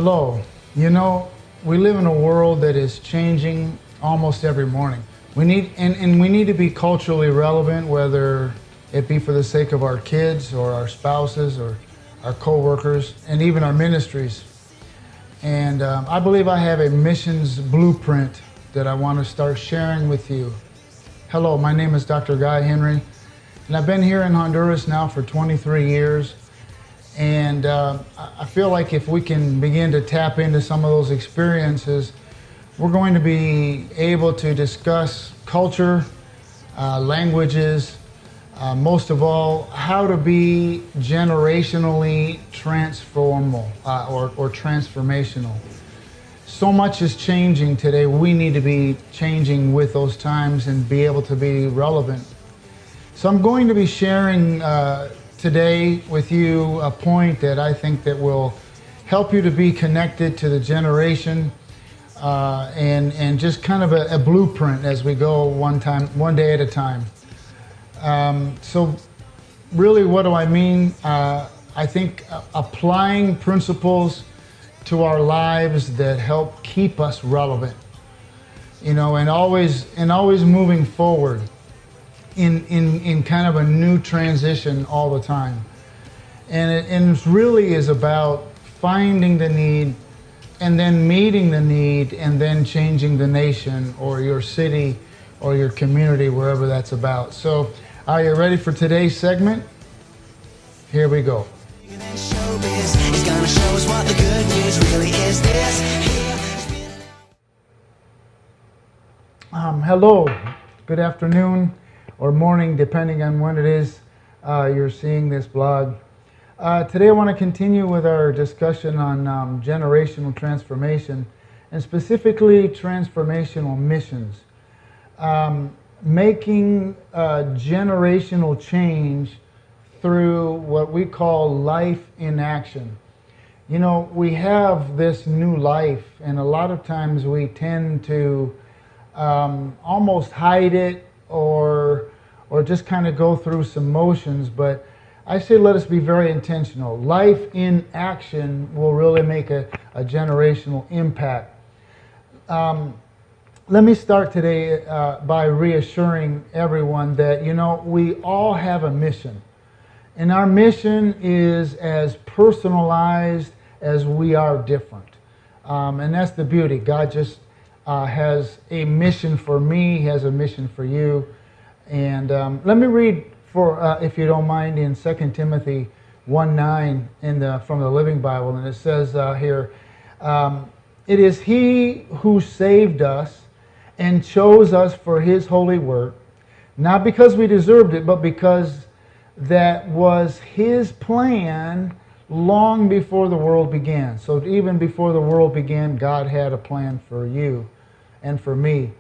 Hello. We live in a world that is changing almost every morning. We need to be culturally relevant, whether it be for the sake of our kids or our spouses or our co-workers and even our ministries. And I believe I have a missions blueprint that I want to start sharing with you. Hello, my name is Dr. Guy Henry, and I've been here in Honduras now for 23 years. And I feel like if we can begin to tap into some of those experiences, we're going to be able to discuss culture, languages, most of all, how to be generationally transformal or transformational. So much is changing today. We need to be changing with those times and be able to be relevant. So I'm going to be sharing today with you a point that I think that will help you to be connected to the generation and just kind of a blueprint as we go one day at a time. So really, what do I mean? I think applying principles to our lives that help keep us relevant, and always moving forward in kind of a new transition all the time. And it really is about finding the need and then meeting the need and then changing the nation or your city or your community, wherever that's about. So are you ready for today's segment? Here we go. Hello, good afternoon or morning, depending on when it is you're seeing this blog. Today I want to continue with our discussion on generational transformation and specifically transformational missions. Making generational change through what we call life in action. We have this new life, and a lot of times we tend to almost hide it or just kind of go through some motions, but I say let us be very intentional. Life in action will really make a generational impact. Let me start today by reassuring everyone that, we all have a mission. And our mission is as personalized as we are different. And that's the beauty. God just has a mission for me, He has a mission for you. And let me read, if you don't mind, in 2 Timothy 1:9 from the Living Bible. And it says here, it is He who saved us and chose us for His holy work, not because we deserved it, but because that was His plan long before the world began. So even before the world began, God had a plan for you and for me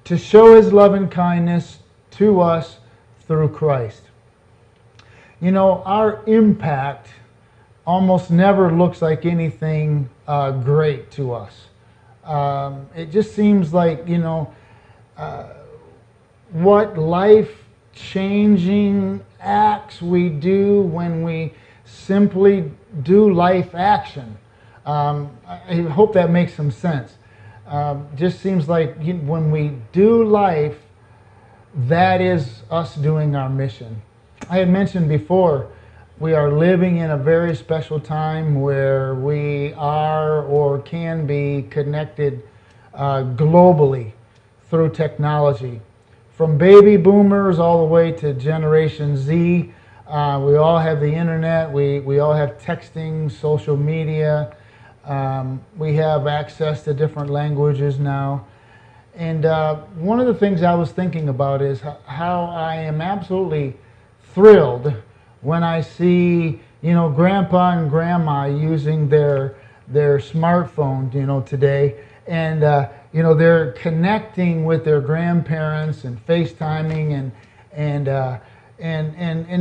to show His love and kindness to us through Christ. Our impact almost never looks like anything great to us. It just seems like, what life-changing acts we do when we simply do life action. I hope that makes some sense. Just seems like when we do life, that is us doing our mission. I had mentioned before, we are living in a very special time where we are or can be connected globally through technology. From baby boomers all the way to Generation Z, we all have the internet, we all have texting, social media, we have access to different languages now. And one of the things I was thinking about is how I am absolutely thrilled when I see, Grandpa and Grandma using their smartphone, today, and they're connecting with their grandparents and FaceTiming and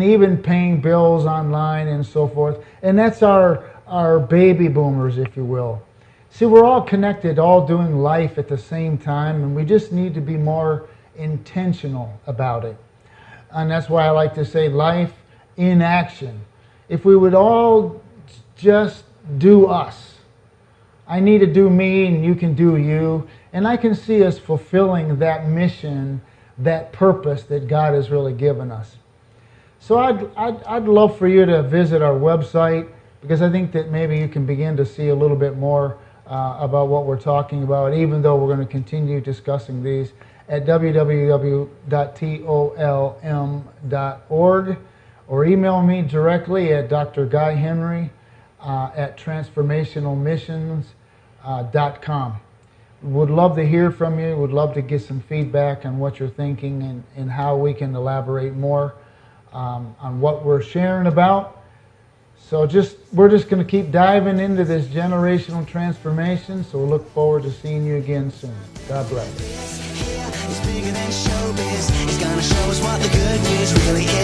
even paying bills online and so forth. And that's our baby boomers, if you will. See, we're all connected, all doing life at the same time, and we just need to be more intentional about it. And that's why I like to say life in action. If we would all just do us, I need to do me and you can do you. And I can see us fulfilling that mission, that purpose that God has really given us. So I'd love for you to visit our website, because I think that maybe you can begin to see a little bit more about what we're talking about, even though we're going to continue discussing these at www.tolm.org, or email me directly at Dr. Guy Henry at transformationalmissions.com. Would love to hear from you. Would love to get some feedback on what you're thinking and how we can elaborate more on what we're sharing about. So we're just going to keep diving into this generational transformation. So we'll look forward to seeing you again soon. God bless. It's bigger than showbiz. It's gonna show us what the good news really is.